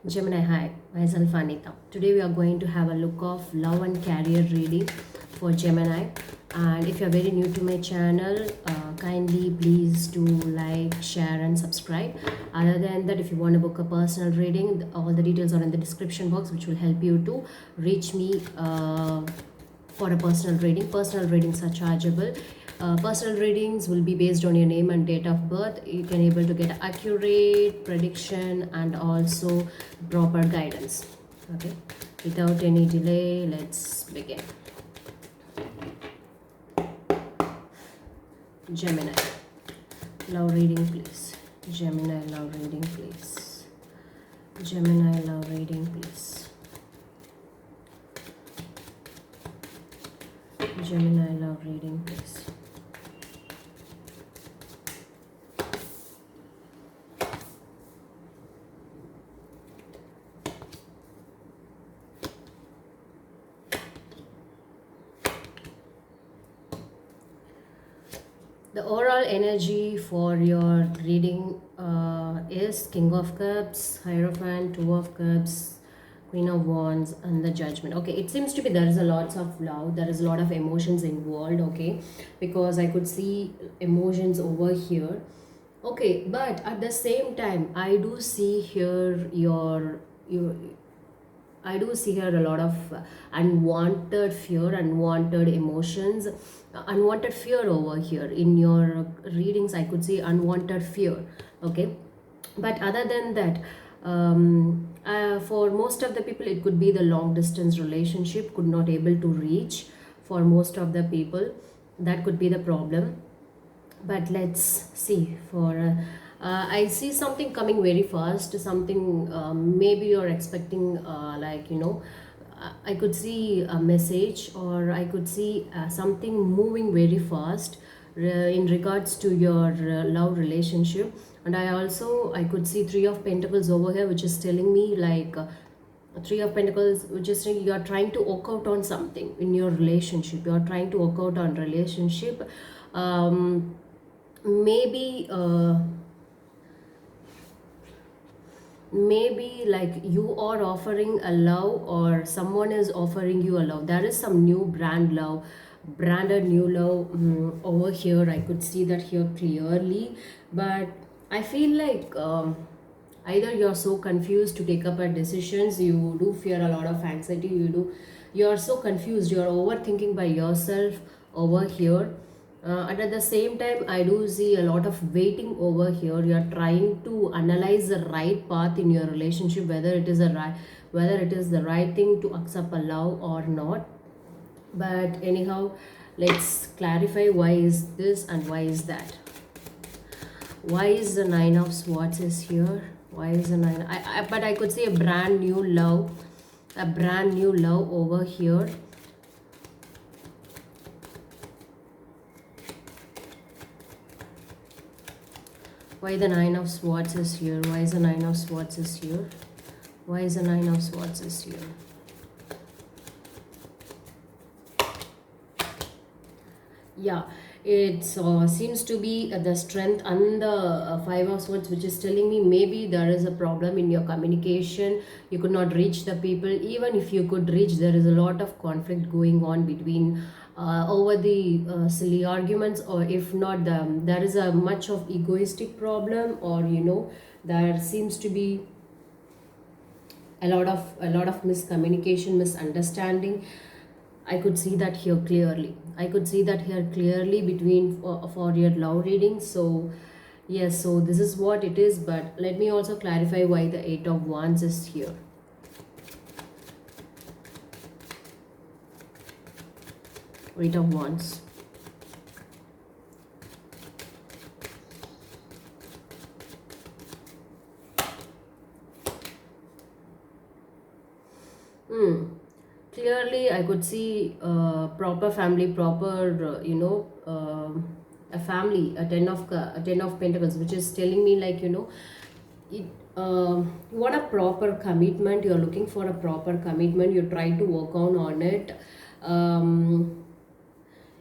Gemini, hi, myself Anita. Today we are going to have a look of love and career reading for Gemini. And if you're very new to my channel, kindly please do like, share, and subscribe. Other than that, if you want to book a personal reading, all the details are in the description box, which will help you to reach me for a personal reading. Personal readings are chargeable. Personal readings will be based on your name and date of birth. You can able to get accurate prediction and also proper guidance. Okay, without any delay, let's begin. Gemini, love reading please. Gemini, love reading please. Gemini, love reading please. Gemini, love reading please. The overall energy for your reading is King of Cups, Hierophant, Two of Cups, Queen of Wands, and the Judgment. Okay, it seems to be there is a lots of love, there is a lot of emotions involved. Okay, because I could see emotions over here. Okay, but at the same time, I do see here your I do see here a lot of unwanted fear, unwanted emotions, unwanted fear over here. In your readings, I could see unwanted fear. Okay, but other than that, for most of the people, it could be the long distance relationship, could not able to reach. For most of the people, that could be the problem. But let's see for I see something coming very fast, something maybe you're expecting, I could see a message, or I could see something moving very fast in regards to your love relationship. And I could see Three of Pentacles over here, which is telling me like Three of Pentacles, which is saying you are trying to work out on something in your relationship. You are trying to work out on relationship. Maybe like you are offering a love, or someone is offering you a love. There is some new branded new love over here. I could see that here clearly. But I feel like either you're so confused to take up a decisions, you do fear a lot of anxiety, you're so confused, you're overthinking by yourself over here. And at the same time, I do see a lot of waiting over here. You're trying to analyze the right path in your relationship, whether it is the right thing to accept a love or not. But anyhow, let's clarify why is this and why is that. Why is the Nine of Swords is here? Why is the nine? But I could see a brand new love over here. Why the Nine of Swords is here? Why is the Nine of Swords is here? Why is the Nine of Swords is here? Yeah, it seems to be the strength, and the Five of Swords, which is telling me maybe there is a problem in your communication. You could not reach the people. Even if you could reach, there is a lot of conflict going on between over the silly arguments, or if not, there is a much of egoistic problem, or there seems to be a lot of miscommunication, misunderstanding. I could see that here clearly. Between for your love reading. So yes, so this is what it is. But let me also clarify why the Eight of Wands is here. Eight of Wands. Clearly I could see proper family, proper a family, a ten of Pentacles, which is telling me like it, you want a proper commitment. You're looking for a proper commitment. You try to work on it.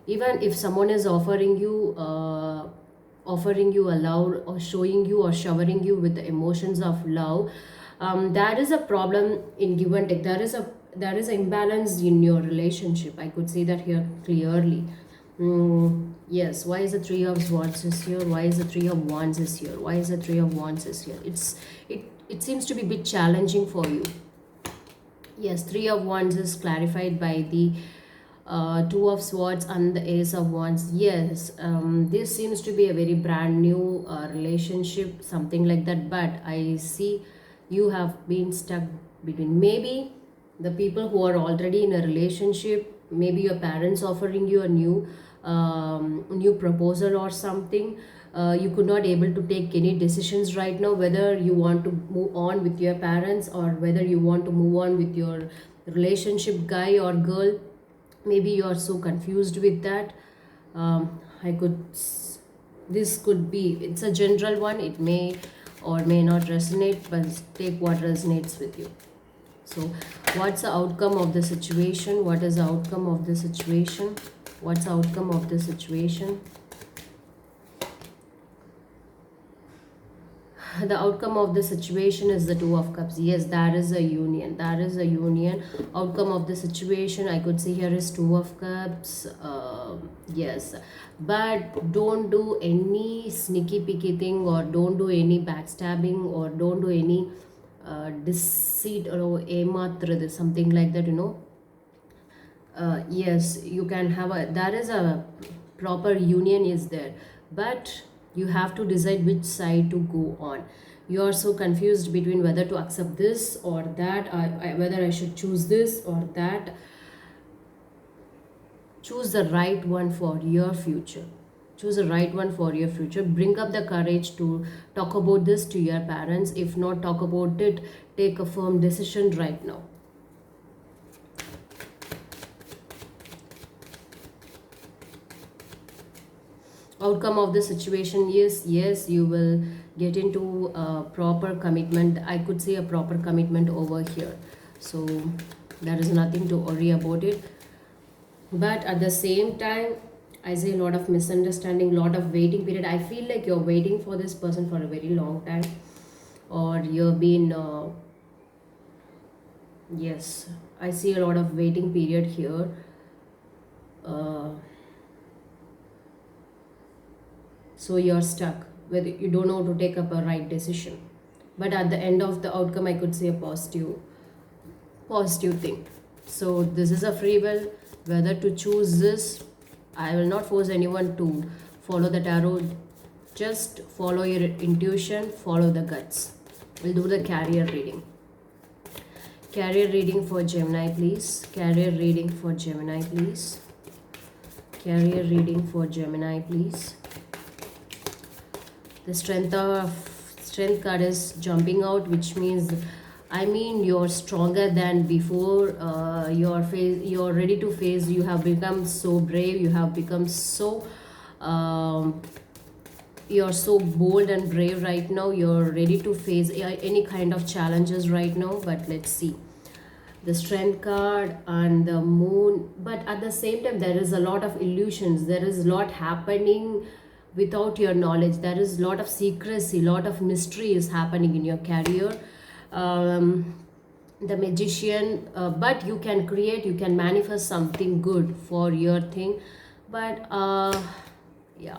Even if someone is offering you a love, or showing you or showering you with the emotions of love, That is a problem in give and take. There is an imbalance in your relationship. I could say that here clearly. Yes, why is the three of wands is here? Why is the three of wands is here? Why is the three of wands is here? It seems to be a bit challenging for you. Yes, three of wands is clarified by the two of swords and the ace of wands. Yes, this seems to be a very brand new relationship, something like that. But I see you have been stuck between maybe the people who are already in a relationship. Maybe your parents offering you a new proposal or something. You could not able to take any decisions right now, whether you want to move on with your parents or whether you want to move on with your relationship guy or girl. Maybe you are so confused with that. I could this could be, it's a general one, it may or may not resonate, but take what resonates with you. So what's the outcome of the situation? What is the outcome of the situation? What's the outcome of the situation? The outcome of the situation is the two of cups. Yes, that is a union. That is a union. Outcome of the situation, I could see here is two of cups. Yes, but don't do any sneaky picky thing, or don't do any backstabbing, or don't do any deceit or ematru, something like that, yes, you can have a, that is a proper union is there, but you have to decide which side to go on. You are so confused between whether to accept this or that, whether I should choose this or that. Choose the right one for your future. Choose the right one for your future. Bring up the courage to talk about this to your parents. If not, talk about it. Take a firm decision right now. Outcome of the situation is, yes, you will get into a proper commitment. I could say a proper commitment over here. So there is nothing to worry about it. But at the same time, I say a lot of misunderstanding, lot of waiting period. I feel like you're waiting for this person for a very long time, or you've been yes, I see a lot of waiting period here. uh, so you're stuck whether you don't know to take up a right decision. But at the end of the outcome, I could say a positive thing. So this is a free will whether to choose this. I will not force anyone to follow the tarot. Just follow your intuition, follow the guts. We'll do the carrier reading. Carrier reading for Gemini, please. Carrier reading for Gemini, please. Carrier reading for Gemini, please. The strength card is jumping out, which means, I mean, you're stronger than before. You're ready to face. You have become so brave. You have become so you're so bold and brave right now. You're ready to face any kind of challenges right now. But let's see, the strength card and the moon. But at the same time, there is a lot of illusions. There is a lot happening without your knowledge. There is a lot of secrecy, lot of mystery is happening in your career. The magician, but you can create, you can manifest something good for your thing. But yeah,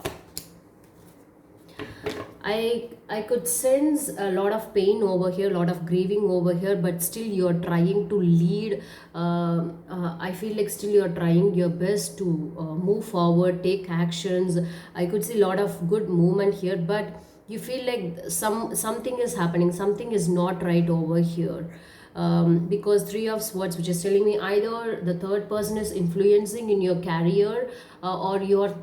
I could sense a lot of pain over here, a lot of grieving over here, but still you're trying to lead. I feel like still you're trying your best to move forward, take actions. I could see a lot of good movement here, but you feel like something is happening, something is not right over here. Because three of swords, which is telling me either the third person is influencing in your career, or you're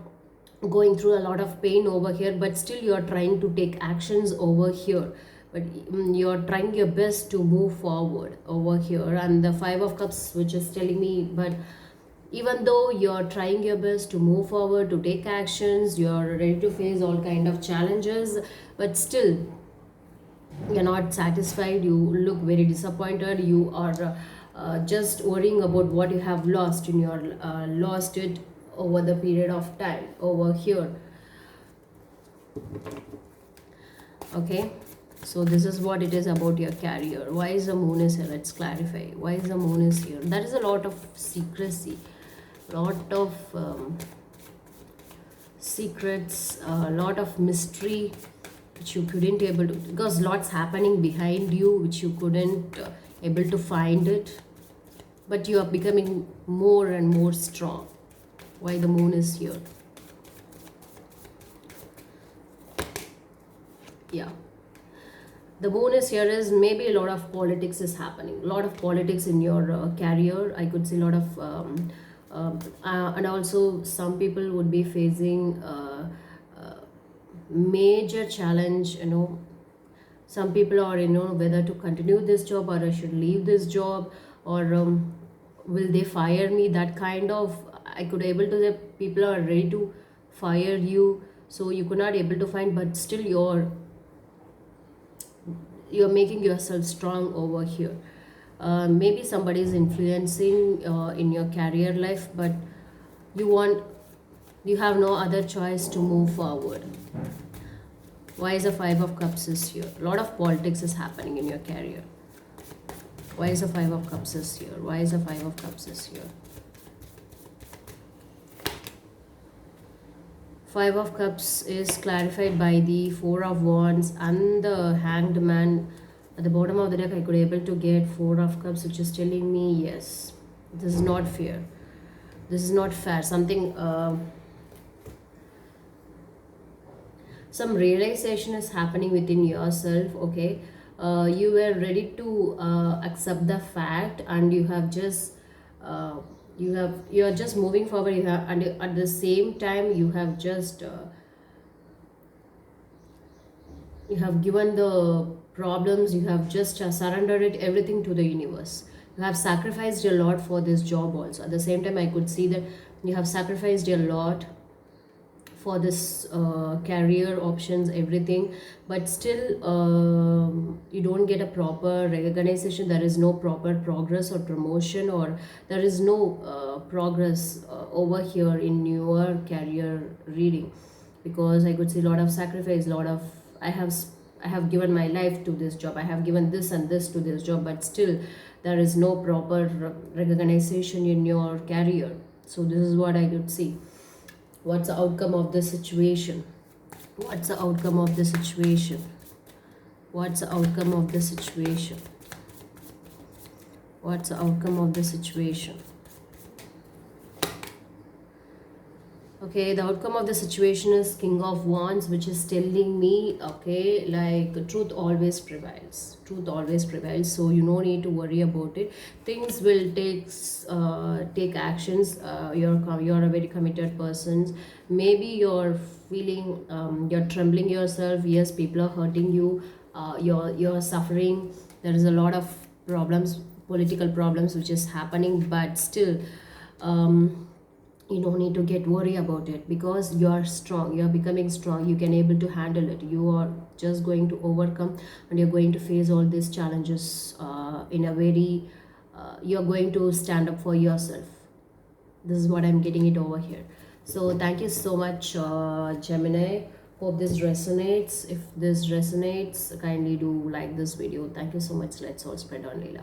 going through a lot of pain over here, but still you're trying to take actions over here. But you're trying your best to move forward over here. And the five of cups, which is telling me, but even though you're trying your best to move forward, to take actions, you're ready to face all kind of challenges, but still you're not satisfied. You look very disappointed. You are just worrying about what you have lost in your lost it over the period of time over here. Okay, So this is what it is about your career. Why is the moon is here? Let's clarify. Why is the moon is here? There is a lot of secrecy, lot of secrets, a lot of mystery which you couldn't able to, because lots happening behind you which you couldn't able to find it, but you are becoming more and more strong. Why the moon is here? Yeah, the moon is here is maybe a lot of politics is happening, a lot of politics in your career. I could see a lot of and also some people would be facing major challenge, you know. Some people are, you know, whether to continue this job or I should leave this job, or will they fire me, that kind of, I could able to say people are ready to fire you, so you could not able to find, but still you're making yourself strong over here. Maybe somebody is influencing in your career life, but you want, you have no other choice to move forward. Why is the Five of Cups is here? A lot of politics is happening in your career. Why is the Five of Cups is here? Why is the Five of Cups is here? Five of Cups is clarified by the Four of Wands and the Hanged Man. At the bottom of the deck, I could able to get Four of Cups, which is telling me, yes, this is not fair. This is not fair. Something, some realization is happening within yourself, okay. You were ready to accept the fact, and you have just you are just moving forward. You have, and at the same time you have just you have given the problems, you have just surrendered it everything to the universe. You have sacrificed a lot for this job also. At the same time, I could see that you have sacrificed a lot for this career options, everything, but still you don't get a proper recognition. There is no proper progress or promotion, or there is no progress over here in your career reading, because I could see a lot of sacrifice, a lot of, I have given my life to this job, I have given this and this to this job, but still there is no proper recognition in your career. So this is what I could see. What's the outcome of the situation? What's the outcome of the situation? What's the outcome of the situation? What's the outcome of the situation? Okay, the outcome of the situation is King of Wands, which is telling me, okay, like truth always prevails. Truth always prevails. So you no need to worry about it. Things will take actions. You're a very committed person. Maybe you're feeling you're trembling yourself. Yes, people are hurting you. You're suffering. There is a lot of problems, political problems, which is happening, but still. You don't need to get worry about it, because you are strong, you are becoming strong, you can able to handle it. You are just going to overcome, and you're going to face all these challenges in a very you're going to stand up for yourself. This is what I'm getting it over here. So thank you so much, Gemini. Hope this resonates. If this resonates, kindly do like this video. Thank you so much. Let's all spread on Leela.